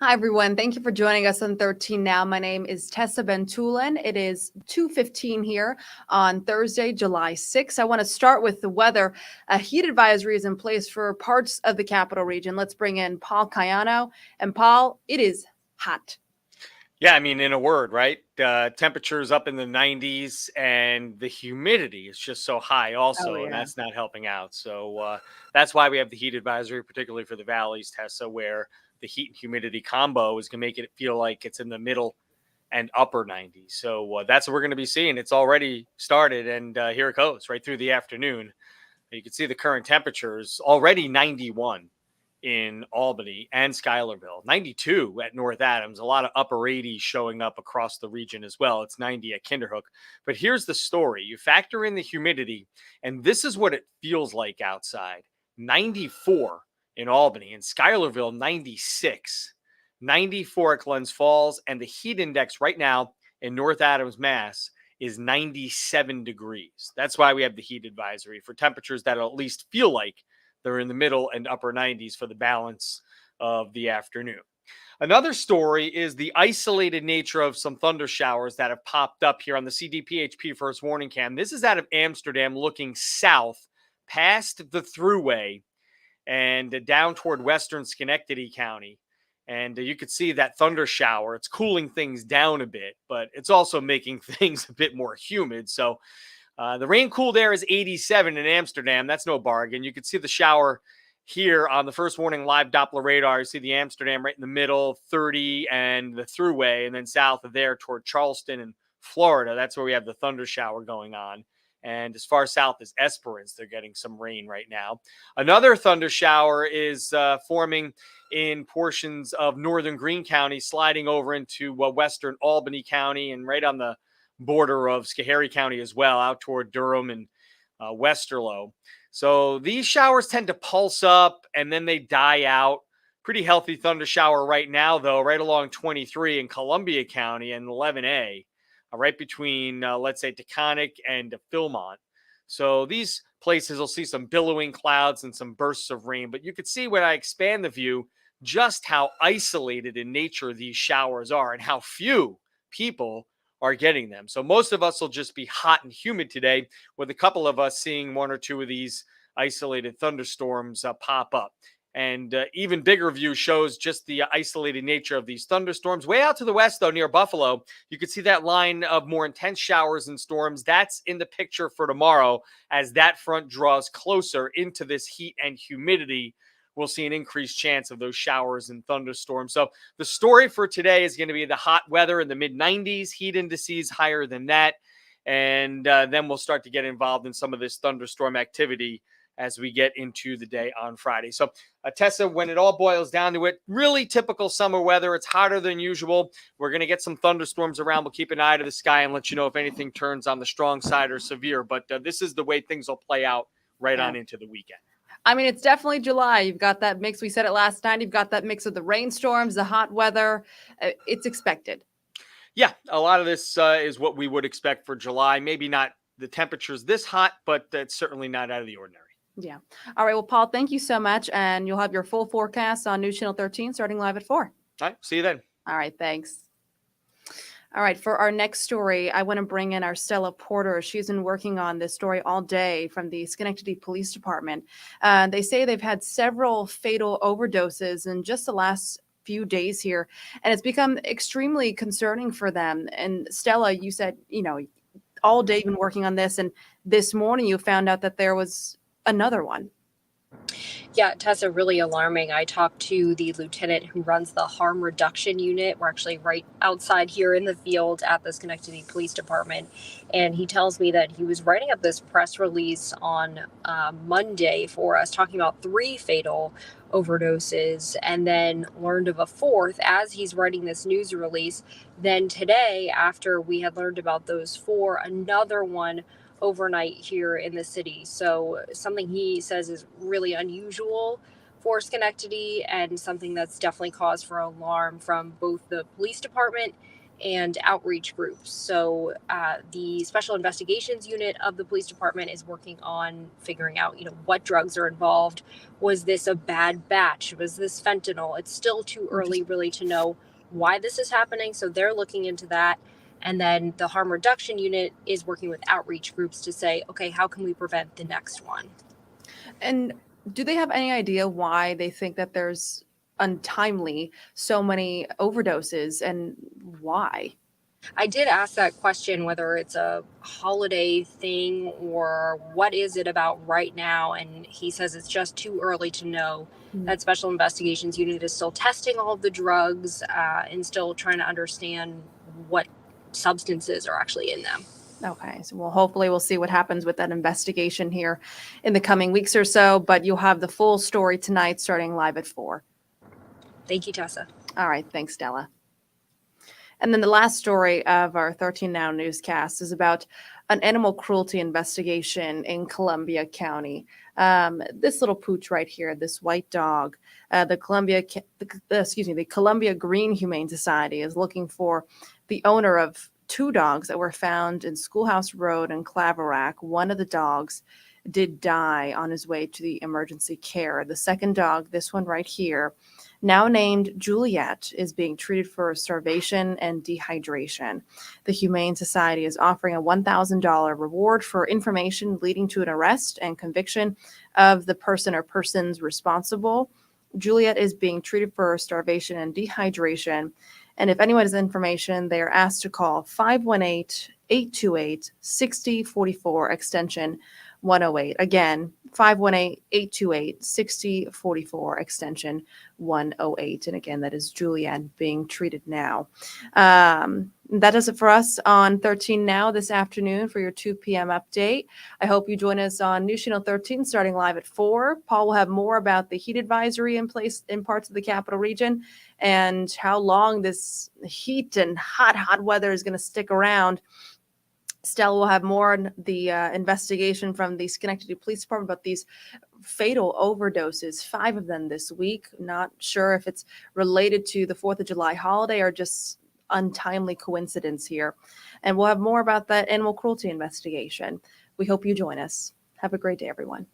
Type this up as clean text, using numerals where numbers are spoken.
Hi, everyone. Thank you for joining us on 13 Now. My name is Tessa Bentulin. It is 2:15 here on Thursday, July 6th. I want to start with the weather. A heat advisory is in place for parts of the capital region. Let's bring in Paul Cayano. And Paul, it is hot. Yeah, I mean, in a word, right? Temperatures up in the 90s, and the humidity is just so high, Oh, also, and yeah. that's not helping out. So that's why we have the heat advisory, particularly for the valleys, Tessa, where the heat and humidity combo is going to make it feel like it's in the middle and upper 90s. So that's what we're going to be seeing. It's already started, and here it goes right through the afternoon. You can see the current temperatures already 91 in Albany and Schuylerville, 92 at North Adams, a lot of upper 80s showing up across the region as well. It's 90 at Kinderhook. But here's the story: you factor in the humidity, and this is what it feels like outside: 94 in Albany, and Schuylerville, 96, 94 at Glens Falls, and the heat index right now in North Adams, Mass is 97 degrees. That's why we have the heat advisory for temperatures that at least feel like they're in the middle and upper 90s for the balance of the afternoon. Another story is the isolated nature of some thunder showers that have popped up here on the CDPHP first warning cam. This is out of Amsterdam looking south past the thruway and down toward western Schenectady County. And you could see that thunder shower. It's cooling things down a bit, but it's also making things a bit more humid. So the rain cooled air is 87 in Amsterdam. That's no bargain. You can see the shower here on the first warning live Doppler radar. You see the Amsterdam right in the middle, 30, and the thruway, and then south of there toward Charleston and Florida. That's where we have the thunder shower going on. And as far south as Esperance, they're getting some rain right now. Another thunder shower is forming in portions of northern Greene County, sliding over into western Albany County and right on the border of Schoharie County as well, out toward Durham and Westerlo. So these showers tend to pulse up and then they die out. Pretty healthy thunder shower right now, though, right along 23 in Columbia County and 11A, right between, let's say, Taconic and Philmont. So these places will see some billowing clouds and some bursts of rain. But you could see when I expand the view just how isolated in nature these showers are and how few people are getting them. So most of us will just be hot and humid today, with a couple of us seeing one or two of these isolated thunderstorms pop up. And even bigger view shows just the isolated nature of these thunderstorms. Way out to the west, though, near Buffalo, you can see that line of more intense showers and storms. That's in the picture for tomorrow as that front draws closer into this heat and humidity. We'll see an increased chance of those showers and thunderstorms. So the story for today is going to be the hot weather in the mid 90s, heat indices higher than that. And then we'll start to get involved in some of this thunderstorm activity as we get into the day on Friday. So, Tessa, when it all boils down to it, really typical summer weather. It's hotter than usual. We're going to get some thunderstorms around. We'll keep an eye to the sky and let you know if anything turns on the strong side or severe. But this is the way things will play out right Yeah. on into the weekend. I mean, it's definitely July. You've got that mix. We said it last night. You've got that mix of the rainstorms, the hot weather. It's expected. Yeah, a lot of this is what we would expect for July. Maybe not the temperatures this hot, but it's certainly not out of the ordinary. Yeah. All right. Well, Paul, thank you so much. And you'll have your full forecast on News Channel 13 starting live at 4. All right, see you then. All right. Thanks. All right, for our next story, I want to bring in our Stella Porter. She's been working on this story all day from the Schenectady Police Department. They say they've had several fatal overdoses in just the last few days here, and it's become extremely concerning for them. And Stella, you said, all day you've been working on this, and this morning you found out that there was another one. Yeah, Tessa, really alarming. I talked to the lieutenant who runs the harm reduction unit. We're actually right outside here in the field at the Schenectady Police Department. And he tells me that he was writing up this press release on Monday for us, talking about 3 fatal overdoses, and then learned of a 4th as he's writing this news release. Then today, after we had learned about those 4, another one overnight here in the city. So something he says is really unusual for Schenectady, and something that's definitely cause for alarm from both the police department and outreach groups. So the special investigations unit of the police department is working on figuring out, what drugs are involved. Was this a bad batch? Was this fentanyl? It's still too early really to know why this is happening. So they're looking into that. And then the harm reduction unit is working with outreach groups to say, okay, how can we prevent the next one? And do they have any idea why they think that there's untimely so many overdoses and why? I did ask that question, whether it's a holiday thing or what is it about right now. And he says it's just too early to know. Mm. That special investigations unit is still testing all of the drugs and still trying to understand what substances are actually in them. Okay, so hopefully we'll see what happens with that investigation here in the coming weeks or so, but you'll have the full story tonight starting live at 4. Thank you, Tessa. All right, thanks, Stella. And then the last story of our 13 Now newscast is about an animal cruelty investigation in Columbia County. This little pooch right here, this white dog, the Columbia Green Humane Society is looking for the owner of 2 dogs that were found in Schoolhouse Road in Claverack. One of the dogs did die on his way to the emergency care. The second dog, this one right here, now named Juliet, is being treated for starvation and dehydration. The Humane Society is offering a $1,000 reward for information leading to an arrest and conviction of the person or persons responsible. Juliet is being treated for starvation and dehydration. And if anyone has information, they are asked to call 518-828-6044, extension 108. Again, 518-828-6044, extension 108. And again, that is Julianne being treated now. That does it for us on 13 Now this afternoon for your 2 p.m. update. I hope you join us on News Channel 13 starting live at 4. Paul will have more about the heat advisory in place in parts of the capital region and how long this heat and hot weather is going to stick around. Stella will have more on the investigation from the Schenectady Police Department about these fatal overdoses, 5 of them this week. Not sure if it's related to the 4th of July holiday or just untimely coincidence here. And we'll have more about that animal cruelty investigation. We hope you join us. Have a great day, everyone.